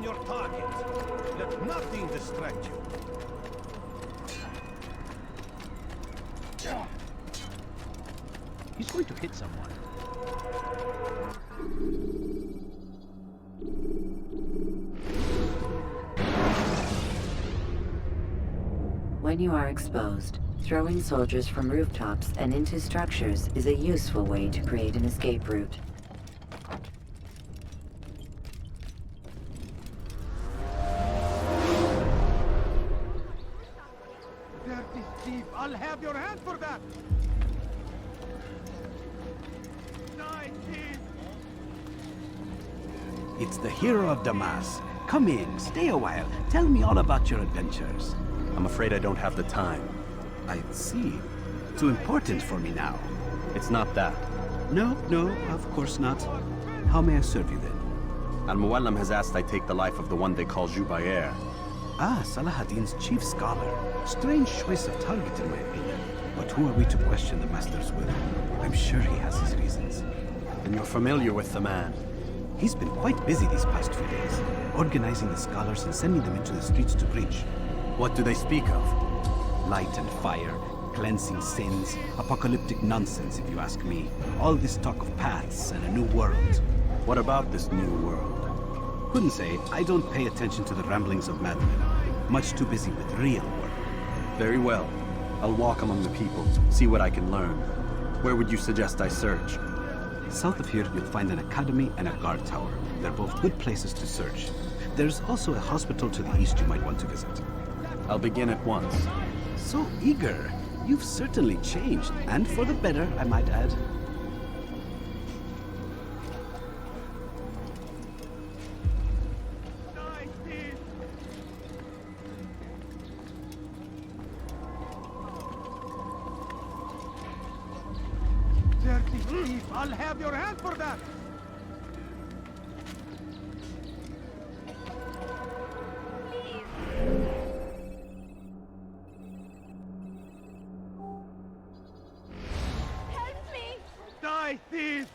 on your target. Let nothing distract you. He's going to hit someone. When you are exposed, throwing soldiers from rooftops and into structures is a useful way to create an escape route. Dirty thief! I'll have your hand for that! It's the hero of Damas. Come in, stay a while. Tell me all about your adventures. I'm afraid I don't have the time. I see. Too important for me now. It's not that. No, of course not. How may I serve you then? Al-Muallim has asked I take the life of the one they call Jubair. Ah, Salahadin's chief scholar. Strange choice of target in my opinion. But who are we to question the master's will? I'm sure he has his reasons. And you're familiar with the man. He's been quite busy these past few days, organizing the scholars and sending them into the streets to preach. What do they speak of? Light and fire, cleansing sins, apocalyptic nonsense if you ask me. All this talk of paths and a new world. What about this new world? Couldn't say. I don't pay attention to the ramblings of madmen. Much too busy with real work. Very well. I'll walk among the people, see what I can learn. Where would you suggest I search? South of here, you'll find an academy and a guard tower. They're both good places to search. There's also a hospital to the east you might want to visit. I'll begin at once. So eager. You've certainly changed, and for the better, I might add. Dirty thief! I'll have your hand for that! Help me! Die, thief!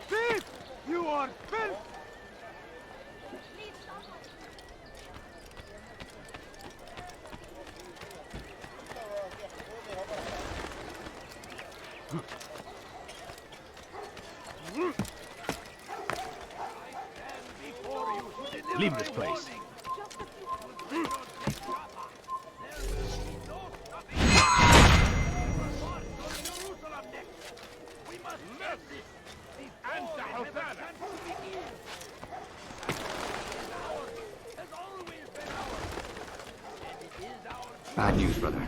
Thief! You are filth! Leave this place. Bad news, brother.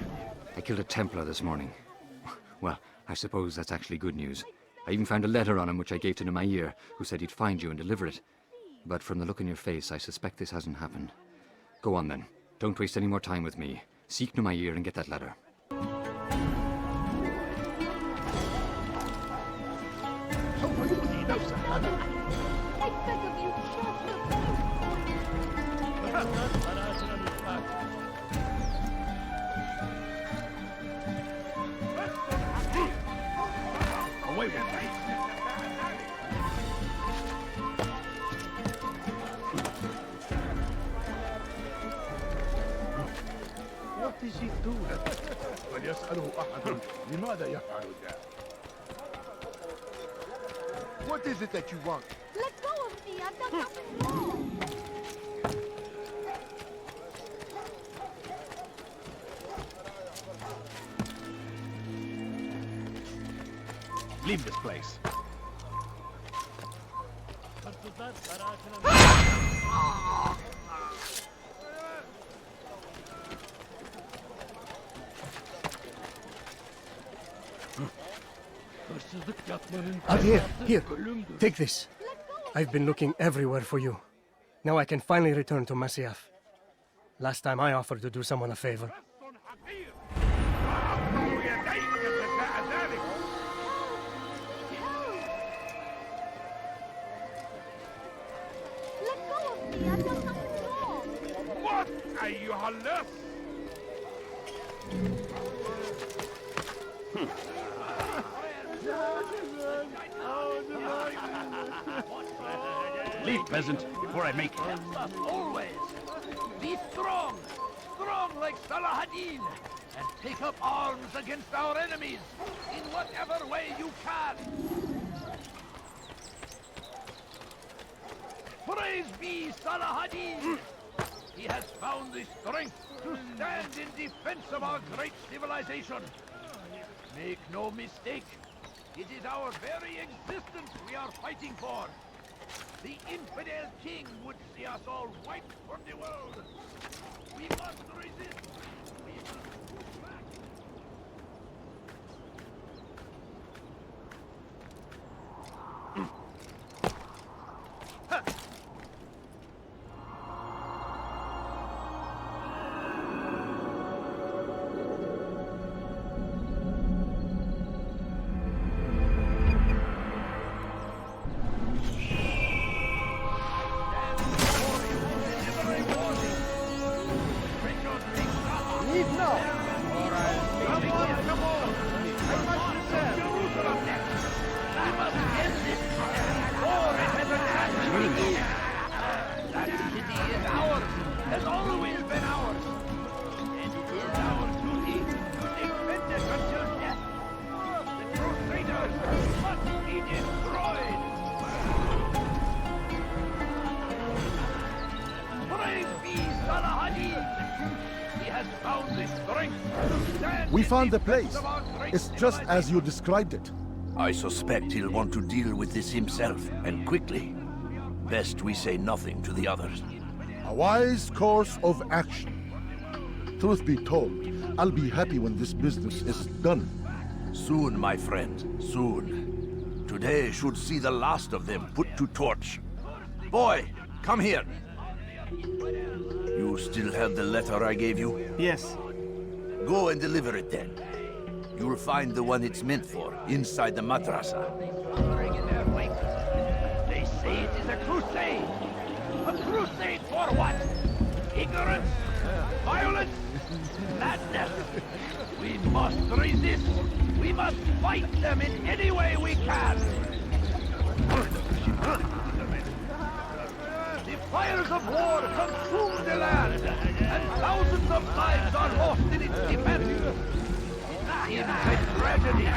I killed a Templar this morning. Well, I suppose that's actually good news. I even found a letter on him which I gave to Numair, who said he'd find you and deliver it. But from the look in your face, I suspect this hasn't happened. Go on then. Don't waste any more time with me. Seek Numair and get that letter. Away with me. What is he doing? وليسأله أحد لماذا يفعل ذلك? What is it that you want? Let go of me! I've done nothing wrong! Leave this place. Altair, here, take this. I've been looking everywhere for you. Now I can finally return to Masyaf. Last time I offered to do someone a favor. Let go of me! I've done nothing wrong! What أيها اللص? Leave, peasant, before I make it. Help us always. Be strong. Strong like Salahadin. And take up arms against our enemies in whatever way you can. Praise be Salahadin. He has found the strength to stand in defense of our great civilization. Make no mistake, it is our very existence we are fighting for. The infidel king would see us all wiped from the world. We must resist. We must push back. We found the place. It's just as you described it. I suspect he'll want to deal with this himself, and quickly. Best we say nothing to the others. A wise course of action. Truth be told, I'll be happy when this business is done. Soon, my friend, soon. Today should see the last of them put to torch. Boy, come here. You still have the letter I gave you? Yes. Go and deliver it then. You'll find the one it's meant for inside the madrasa. They say it is a crusade. A crusade for what? Ignorance? Violence? Madness? We must resist. We must fight them in any way we can. The fires of war consume the land, and thousands of lives are lost in its defense. It seems a tragedy,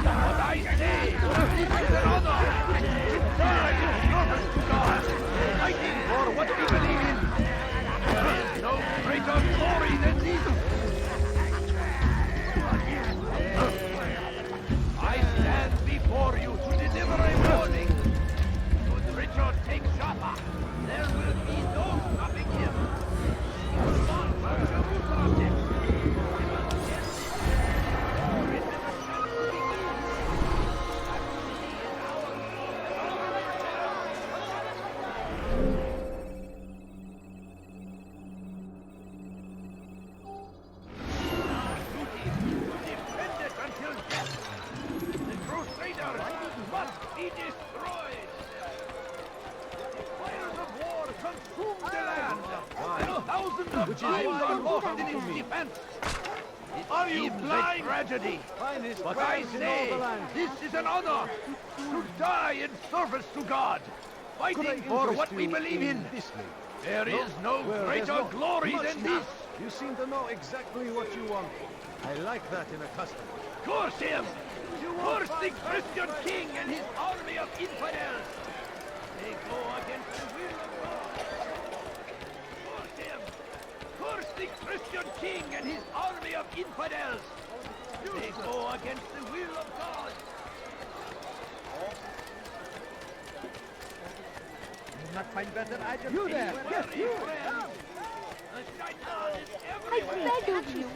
but I say this is an honor. Sincere in service to God, fighting for what we believe in. There is no greater glory than this. I stand before you to deliver a warning. Should Richard take Jaffa, there will be no stopping him. He will march on Jerusalem next. Are you blind? Tragedy. But I say, this is an honor to die in service to God, fighting for what we believe in. There is no greater glory than this. You seem to know exactly what you want. I like that in a customer. Curse him! Curse the Christian king and his army of infidels! They go against the will of God! Curse him! Curse the Christian king and his army of infidels! They go against the will of God! Not find better, I just... You there! Yes, you! The shaitan is everywhere! I beg of you,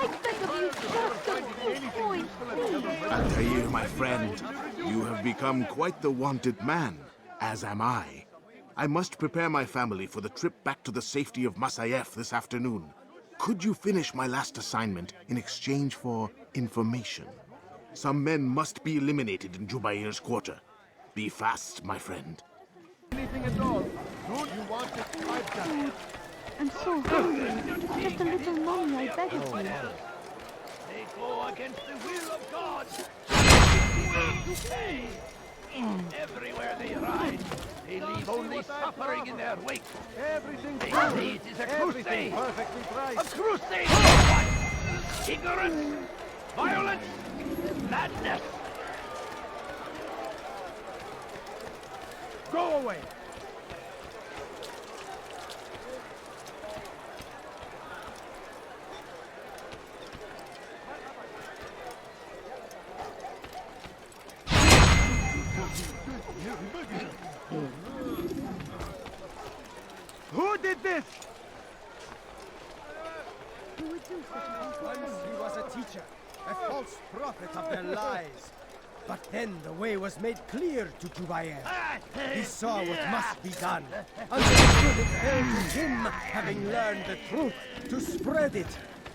just a good point, please. Altair, my friend, you have become quite the wanted man, as am I. I must prepare my family for the trip back to the safety of Masayef this afternoon. Could you finish my last assignment in exchange for information? Some men must be eliminated in Jubair's quarter. Be fast, my friend. Anything at all. Don't you want it? I've got it. I'm so hungry. Just a little money, I beg of you. They go against the will of God! Everywhere they ride, they leave only suffering in their wake. Everything They perfect. say it is a Everything crusade. perfectly A priced. crusade for what? Ignorance, violence, madness. Go away. Who did this? Who would do such an Once he was a teacher, a false prophet of their lies. But then the way was made clear to Jubair. He saw what must be done. Understood it fell to him, having learned the truth, to spread it.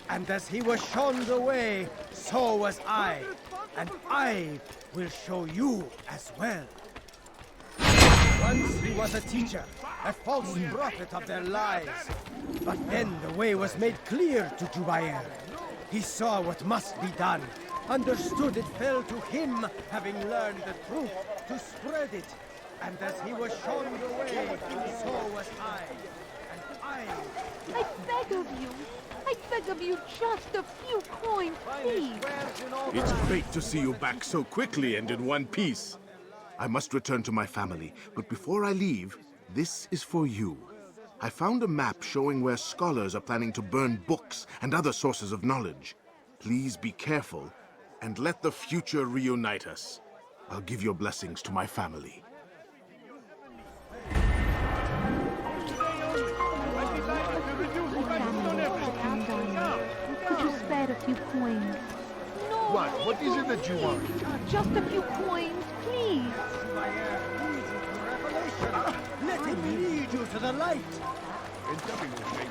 And as he was shown the way, so was I. And I will show you as well. Once he was a teacher, a false prophet of their lies. But then the way was made clear to Jubair. He saw what must be done. Understood it fell to him, having learned the truth, to spread it. And as he was shown the way, so was I. And I beg of you. I beg of you just a few coins, please. It's great to see you back so quickly and in one piece. I must return to my family, but before I leave, this is for you. I found a map showing where scholars are planning to burn books and other sources of knowledge. Please be careful, and let the future reunite us. I'll give your blessings to my family. Could you spare a few coins? No. What is it that you want? Just a few coins, please. let him lead you to the light.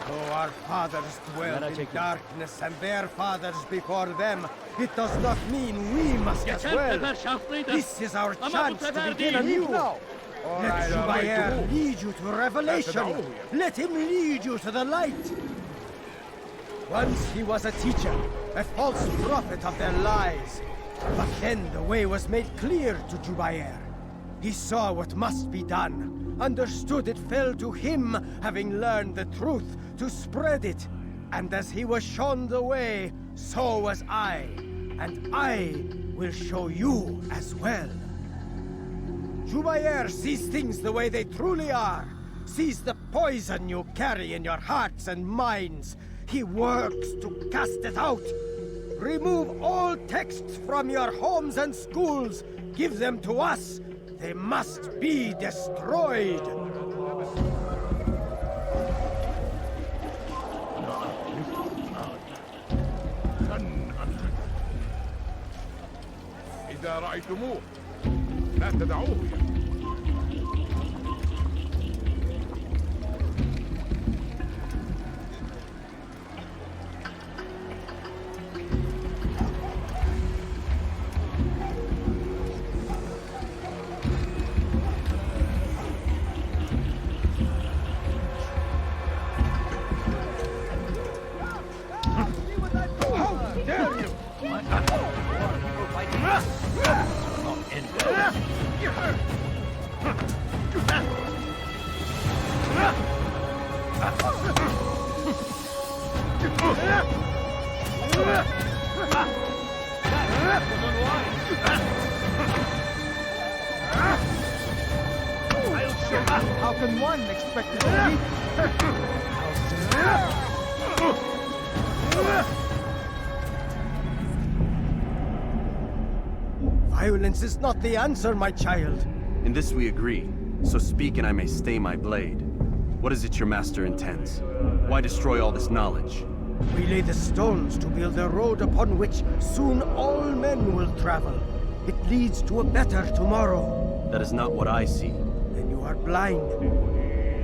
Though our fathers dwelled in darkness and their fathers before them, it does not mean we must as well. This is our chance to begin anew. Let Jubair lead you to revelation. Let him lead you to the light. Once he was a teacher, a false prophet of their lies. But then the way was made clear to Jubair. He saw what must be done, understood it fell to him, having learned the truth, to spread it. And as he was shown the way, so was I. And I will show you as well. Jubair sees things the way they truly are, sees the poison you carry in your hearts and minds. He works to cast it out. Remove all texts from your homes and schools. Give them to us. They must be destroyed. إذا رأيتموه لا تدعوه How can one expect to beat? Violence is not the answer, my child. In this we agree, so speak and I may stay my blade. What is it your master intends? Why destroy all this knowledge? We lay the stones to build a road upon which soon all men will travel. It leads to a better tomorrow. That is not what I see. Then you are blind.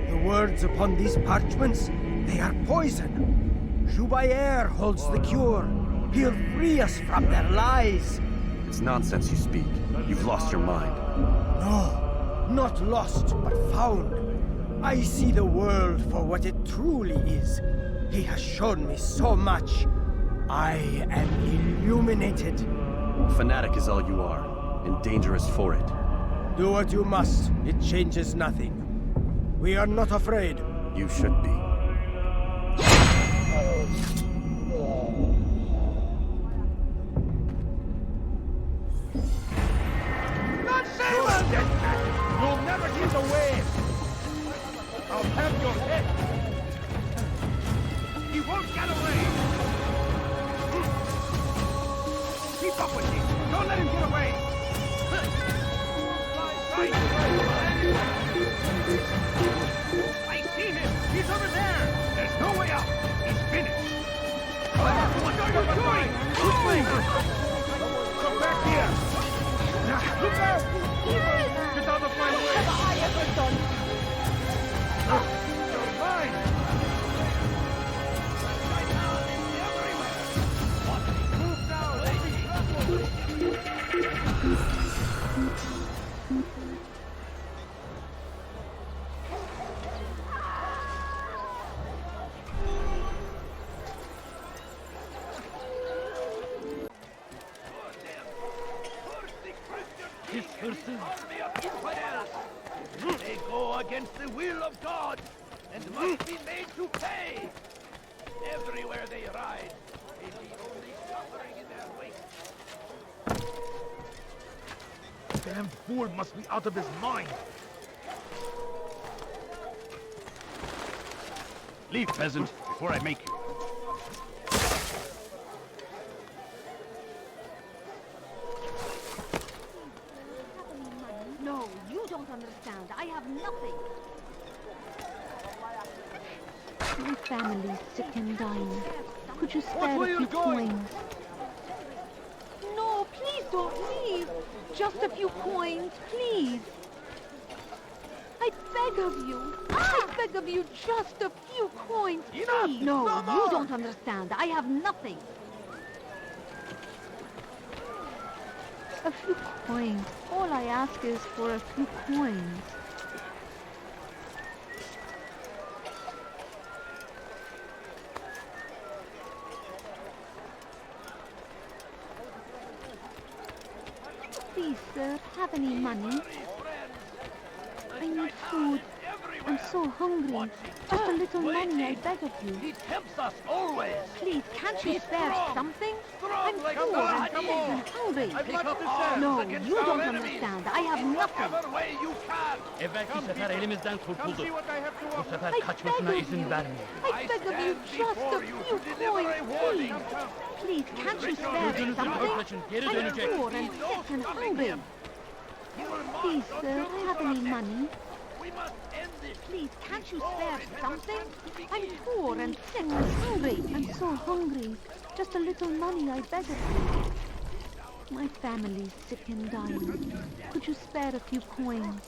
The words upon these parchments, they are poison. Jubair holds the cure. He'll free us from their lies. It's nonsense you speak. You've lost your mind. No, not lost, but found. I see the world for what it truly is. He has shown me so much. I am illuminated. Fanatic is all you are, and dangerous for it. Do what you must. It changes nothing. We are not afraid. You should be. Not Sailor! You'll never get away! I'll have your head! He won't get away! Keep up with him! Don't let him get away! Right. I see him! He's over there! There's no way out! He's finished! What are you doing? Come back here! Look out! Get out of my way! What have I ever done? You're mine! Move now, lady! Army of infidels! They go against the will of God and must be made to pay! Everywhere they ride, they leave only suffering in their wake. The damn fool must be out of his mind! Leave, peasant, before I make you. No, you don't understand. I have nothing. My family's sick and dying. Could you spare a few coins? No, please don't leave. Just a few coins, please. I beg of you. I beg of you, just a few coins, please. No, you don't understand. I have nothing. A few coins. All I ask is for a few coins. Please, sir, have any money? I need food. I'm so hungry. Just a little money, I beg of you. He tempts us always! Please, can't you spare something? I'm like poor a and sick and hungry. Pick up arms No, against you our don't enemies understand. I have in nothing. whatever way you can! Evvelki sefer elimizden kurtulduk. Bu sefer I kaçmasına beg of izin you. vermeyiz. I beg of you, just a few coins, please. Please, can't you spare Gözünüzün something? örtmesin, geri I'm dönecek. poor and sick and hungry. Please, sir, have any money? Please, can't you spare something? I'm poor and sick and hungry. I'm so hungry. Just a little money, I beg of you. My family's sick and dying. Could you spare a few coins?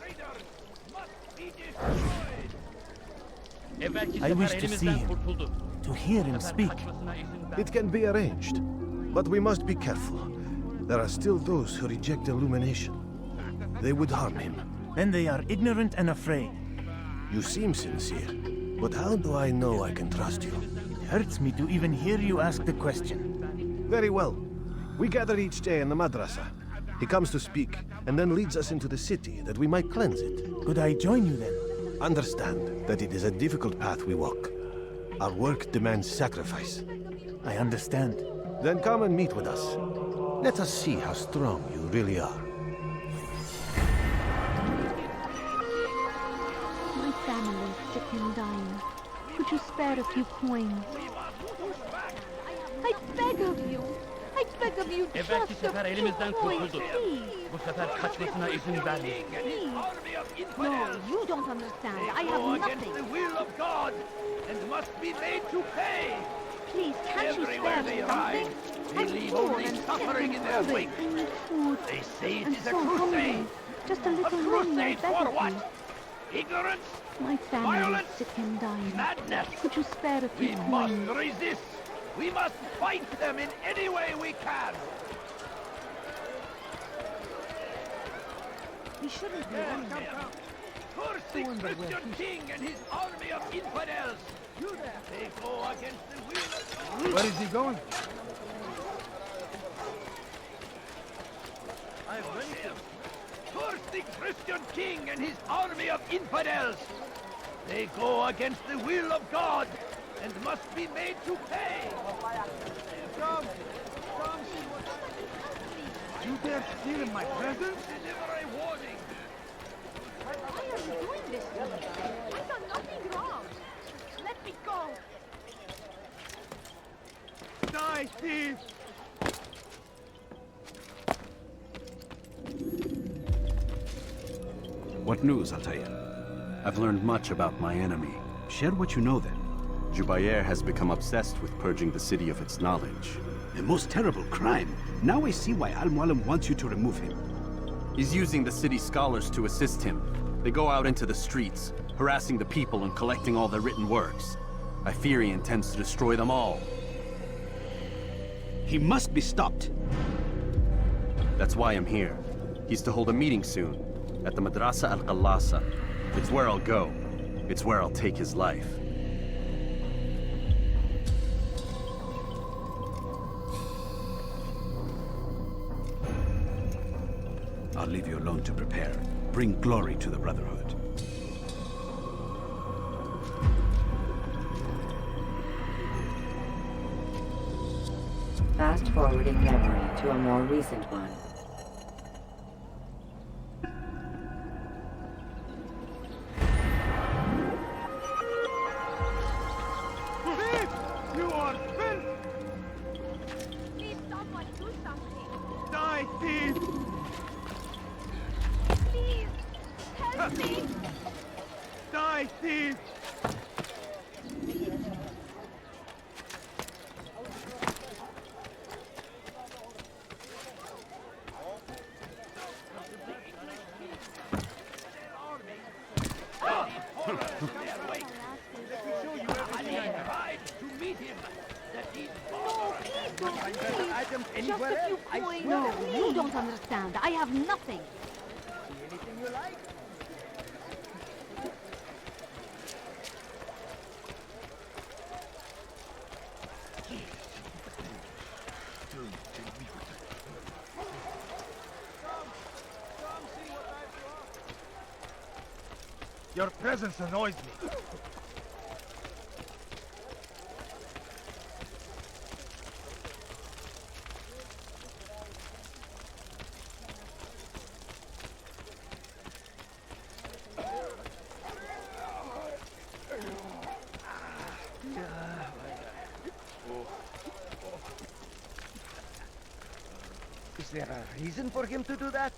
Evvelki I wish sefer to see elimizden him, kurtulduk. to hear him speak. It can be arranged, but we must be careful. There are still those who reject illumination. They would harm him. Then they are ignorant and afraid. You seem sincere, but how do I know I can trust you? It hurts me to even hear you ask the question. Very well. We gather each day in the madrasa. He comes to speak, and then leads us into the city that we might cleanse it. Could I join you then? Understand that it is a difficult path we walk. Our work demands sacrifice. I understand. Then come and meet with us. Let us see how strong you really are. My family's sick and dying. Could you spare a few coins? I beg of you. I beg of you, Evvelki just a sefer few elimizden coins, kurtulduk. please. Bu sefer kaçmasına izin vermeyiz. No, you don't understand. I have Go against nothing. the will of God and must be made to pay! Please, can't you Everywhere spare they something? ride, they I'm leave poor only and sick suffering and in their hungry. wake. I need food. They say it I'm is a so hungry. crusade. Just a A little money, I crusade beg for of what? you. Ignorance? My family is Violence? sick and dying. Madness? Could you spare a few We coins? must resist. We must fight them in any way we can. We shouldn't be running. Curse the Christian king and his army of infidels. They go against the will of God. Where is he going? Curse him! curse the Christian king and his army of infidels. They go against the will of God and must be made to pay. Come, see what you dare steal in my presence? Deliver a warning. Why are you doing this to me? I've done nothing wrong. Let me go. Die, thief! What news, Altair? I've learned much about my enemy. Share what you know, then. Jubair has become obsessed with purging the city of its knowledge. A most terrible crime. Now I see why Al-Mualim wants you to remove him. He's using the city scholars to assist him. They go out into the streets, harassing the people and collecting all their written works. I fear he intends to destroy them all. He must be stopped. That's why I'm here. He's to hold a meeting soon, at the Madrasa al-Qallasa. It's where I'll go. It's where I'll take his life. I'll leave you alone to prepare. Bring glory to the Brotherhood. Fast forwarding memory to a more recent one. You are filth! Please, someone do something. Die, thief! Please, help me. Die, thief! Just a few coins. No, you don't understand. I have nothing. Anything you like? Your presence annoys me. Is there a reason for him to do that?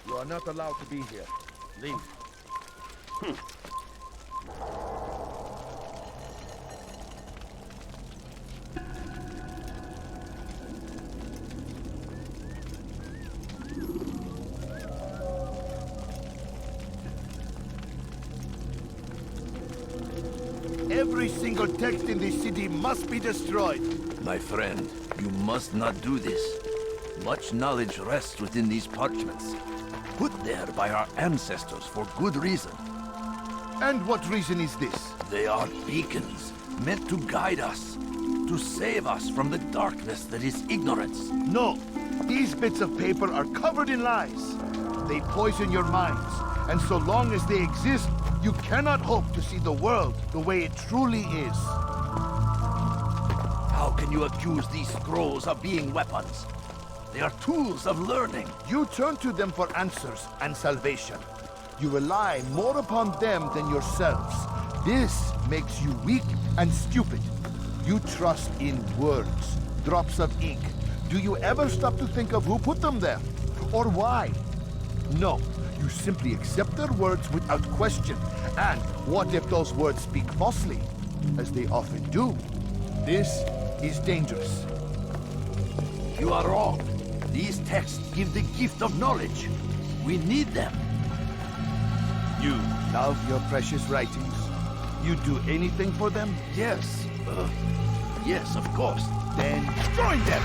You are not allowed to be here. Leave. Every single text in this city must be destroyed. My friend, you must not do this. Much knowledge rests within these parchments, put there by our ancestors for good reason. And what reason is this? They are beacons, meant to guide us, to save us from the darkness that is ignorance. No, these bits of paper are covered in lies. They poison your minds, and so long as they exist, you cannot hope to see the world the way it truly is. How can you accuse these scrolls of being weapons? They are tools of learning. You turn to them for answers and salvation. You rely more upon them than yourselves. This makes you weak and stupid. You trust in words, drops of ink. Do you ever stop to think of who put them there? Or why? No, you simply accept their words without question. And what if those words speak falsely? As they often do. This is dangerous. You are wrong. These texts give the gift of knowledge. We need them. You love your precious writings? You'd do anything for them? Yes. Yes, of course. Then join them!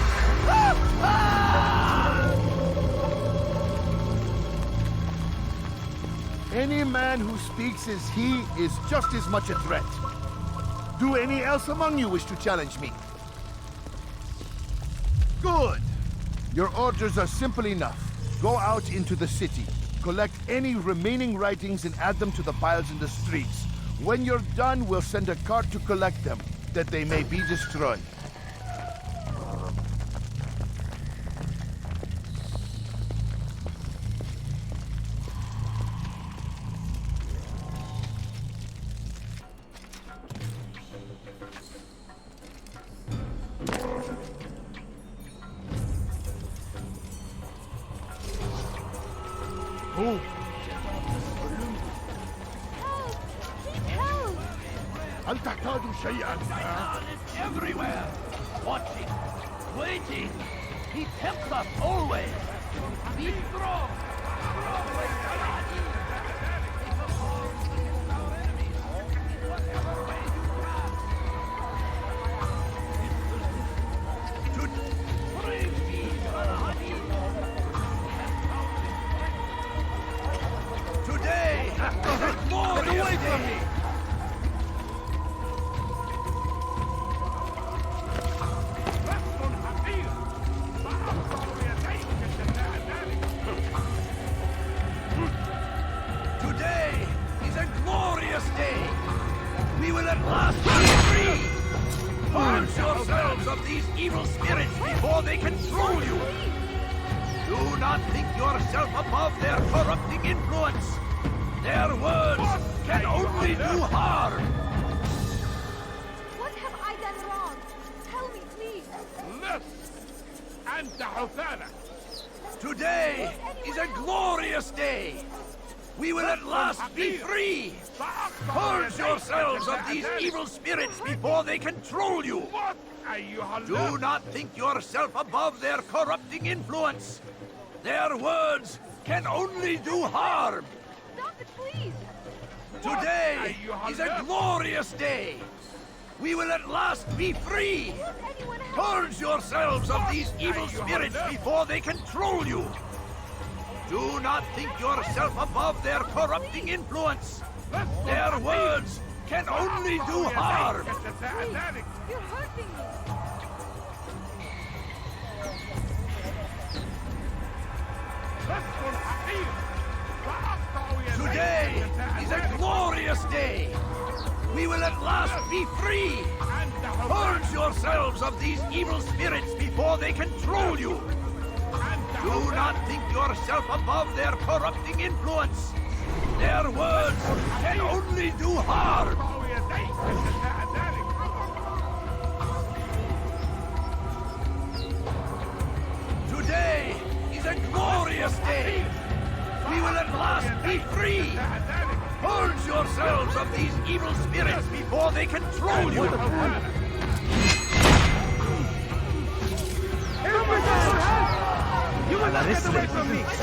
Any man who speaks as he is just as much a threat. Do any else among you wish to challenge me? Good! Your orders are simple enough. Go out into the city, collect any remaining writings and add them to the piles in the streets. When you're done, we'll send a cart to collect them, that they may be destroyed. هل تحتاج شيئا؟ Everywhere, watching, waiting. He tempts us always. Be strong. Today, get away from me. Today is a glorious day. We will at last be free. Purge yourselves of these evil spirits before they control you. Do not think yourself above their corrupting influence. Their words can only do harm. What have I done wrong? Tell me, please. Today is a glorious day. We will at last be free. Purge yourselves of these evil spirits before they control you. Do not think yourself above their corrupting influence. Their words can only do harm. Stop it, please. Today is a glorious day. We will at last be free. Purge yourselves of these evil spirits before they control you. Do not think yourself above their corrupting influence. Their words can only do harm. Please, you're hurting me. Today is a glorious day. We will at last be free. Purge yourselves of these evil spirits before they control you. Do not think yourself above their corrupting influence. Their words can only do harm. Today is a glorious day. We will at last be free. Purge yourselves of these evil spirits before they control you. You will not get away from me! Get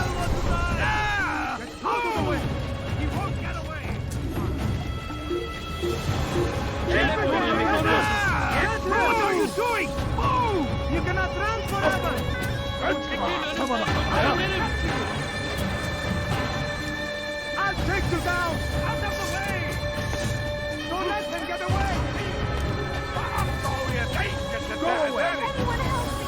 out of the way! He won't get away! What are you doing? Move! You cannot run forever! I'll take you down! Out of the way! Don't let him get away! Go away! Anyone help me!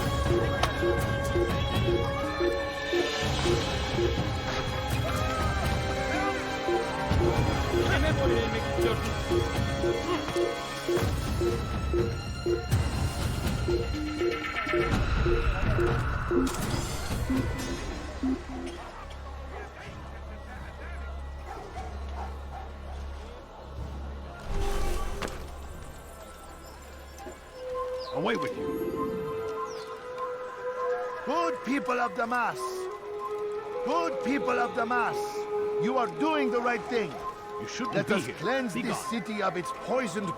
Away with you. Good people of Damas. Good people of Damas. You are doing the right thing. You shouldn't Let be us here. cleanse Be this gone. city of its poisoned...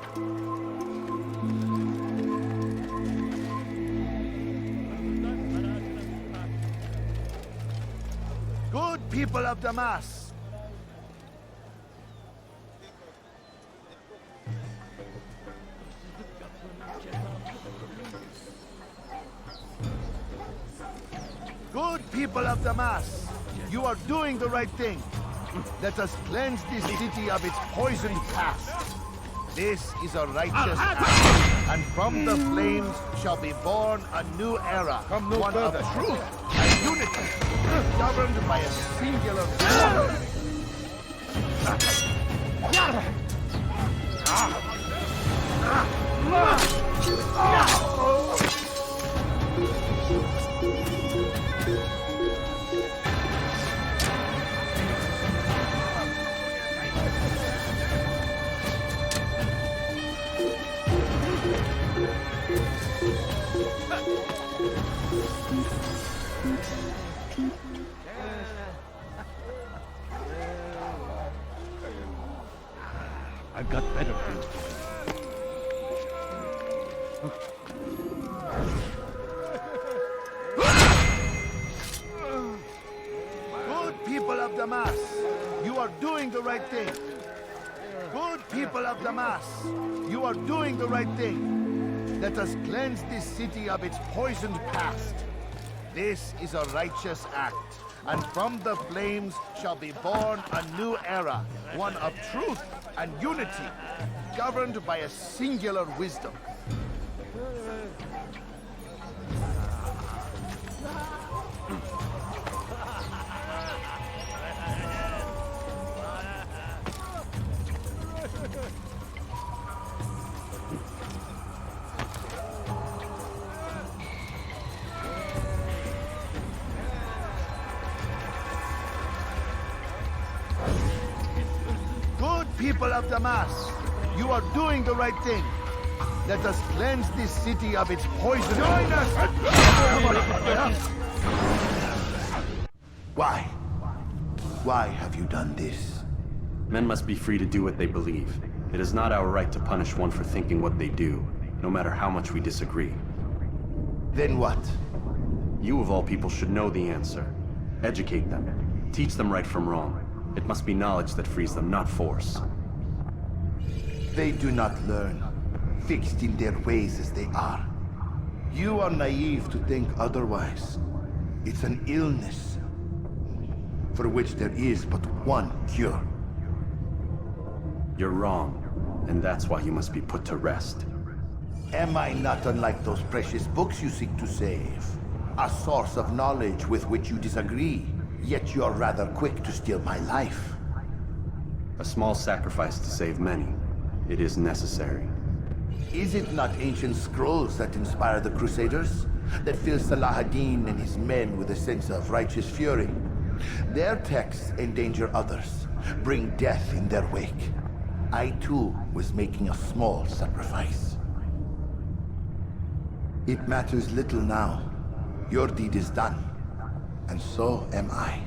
Good people of Damas. Good people of Damas. You are doing the right thing. Let us cleanse this city of its poisoned past. This is a righteous act, and from the flames shall be born a new era, one of truth and unity, governed by a singular will. I've got better things to do. Good people of Damas, you are doing the right thing. Good people of Damas, you are doing the right thing. Let us cleanse this city of its poisoned past. This is a righteous act, and from the flames shall be born a new era, one of truth and unity, governed by a singular wisdom. People of Damas, you are doing the right thing. Let us cleanse this city of its poison. Join us! Why? Why have you done this? Men must be free to do what they believe. It is not our right to punish one for thinking what they do, no matter how much we disagree. Then what? You of all people should know the answer. Educate them. Teach them right from wrong. It must be knowledge that frees them, not force. They do not learn, fixed in their ways as they are. You are naive to think otherwise. It's an illness for which there is but one cure. You're wrong, and that's why you must be put to rest. Am I not unlike those precious books you seek to save? A source of knowledge with which you disagree, yet you're rather quick to steal my life. A small sacrifice to save many. It is necessary. Is it not ancient scrolls that inspire the Crusaders? That fill Salah ad-Din and his men with a sense of righteous fury? Their texts endanger others, bring death in their wake. I too was making a small sacrifice. It matters little now. Your deed is done, and so am I.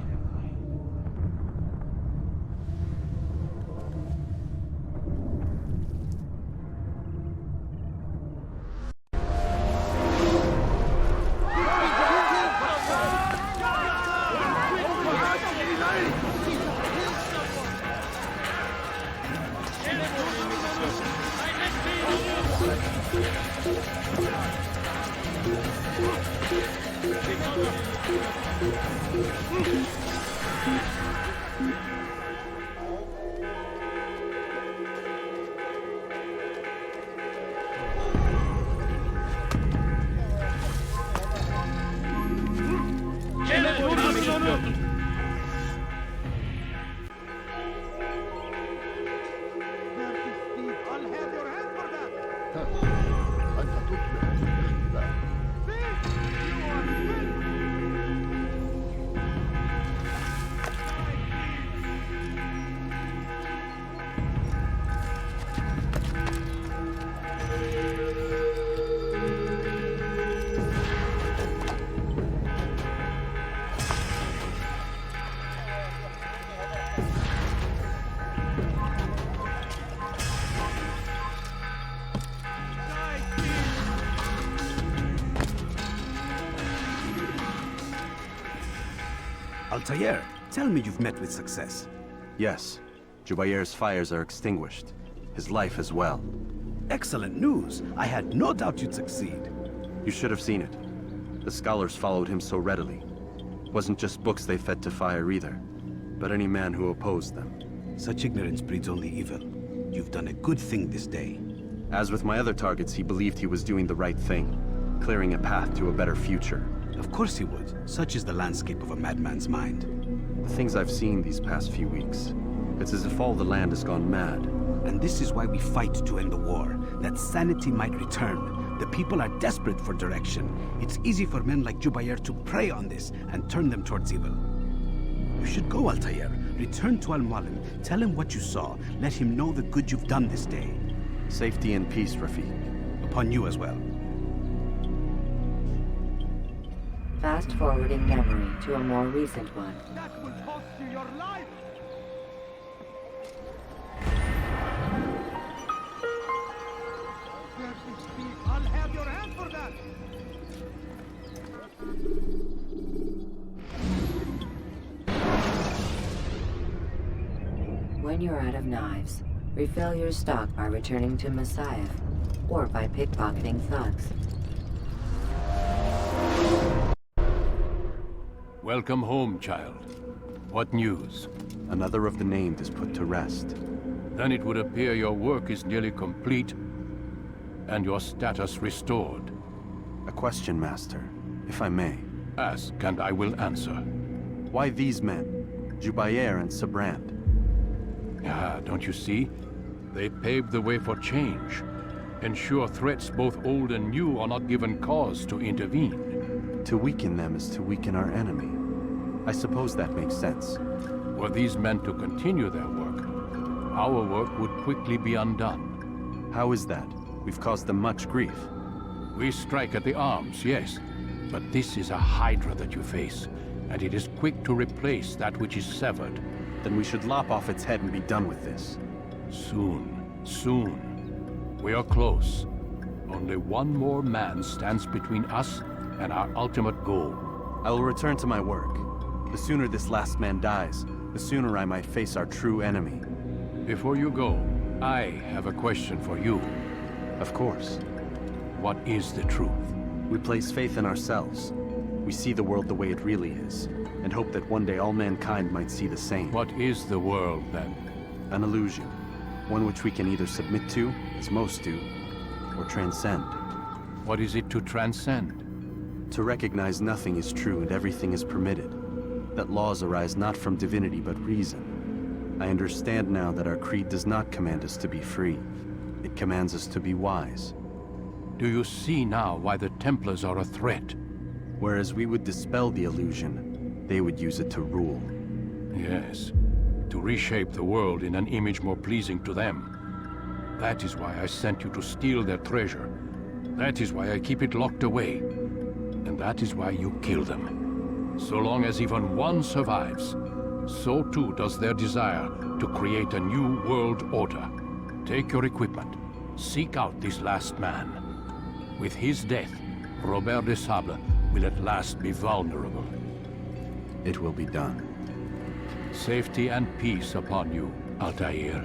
Altair, tell me you've met with success. Yes. Jubair's fires are extinguished. His life as well. Excellent news. I had no doubt you'd succeed. You should have seen it. The scholars followed him so readily. It wasn't just books they fed to fire either, but any man who opposed them. Such ignorance breeds only evil. You've done a good thing this day. As with my other targets, he believed he was doing the right thing, clearing a path to a better future. Of course he would. Such is the landscape of a madman's mind. The things I've seen these past few weeks, it's as if all the land has gone mad. And this is why we fight to end the war, that sanity might return. The people are desperate for direction. It's easy for men like Jubair to prey on this and turn them towards evil. You should go, Altair. Return to Al-Mualim. Tell him what you saw. Let him know the good you've done this day. Safety and peace, Rafiq. Upon you as well. Fast-forwarding memory to a more recent one. That will cost you your life! I'll have your hand for that! When you're out of knives, refill your stock by returning to Masyaf, or by pickpocketing thugs. Welcome home, child. What news? Another of the named is put to rest. Then it would appear your work is nearly complete, and your status restored. A question, Master, if I may. Ask, and I will answer. Why these men, Jubair and Sabrand? Ah, don't you see? They paved the way for change. Ensure threats both old and new are not given cause to intervene. To weaken them is to weaken our enemy. I suppose that makes sense. Were these men to continue their work, our work would quickly be undone. How is that? We've caused them much grief. We strike at the arms, yes. But this is a hydra that you face, and it is quick to replace that which is severed. Then we should lop off its head and be done with this. Soon, soon. We are close. Only one more man stands between us and our ultimate goal. I will return to my work. The sooner this last man dies, the sooner I might face our true enemy. Before you go, I have a question for you. Of course. What is the truth? We place faith in ourselves. We see the world the way it really is, and hope that one day all mankind might see the same. What is the world, then? An illusion. One which we can either submit to, as most do, or transcend. What is it to transcend? To recognize nothing is true and everything is permitted. That laws arise not from divinity but reason. I understand now that our creed does not command us to be free. It commands us to be wise. Do you see now why the Templars are a threat? Whereas we would dispel the illusion, they would use it to rule. Yes, to reshape the world in an image more pleasing to them. That is why I sent you to steal their treasure. That is why I keep it locked away. And that is why you kill them. So long as even one survives, so too does their desire to create a new world order. Take your equipment. Seek out this last man. With his death, Robert de Sable will at last be vulnerable. It will be done. Safety and peace upon you, Altair.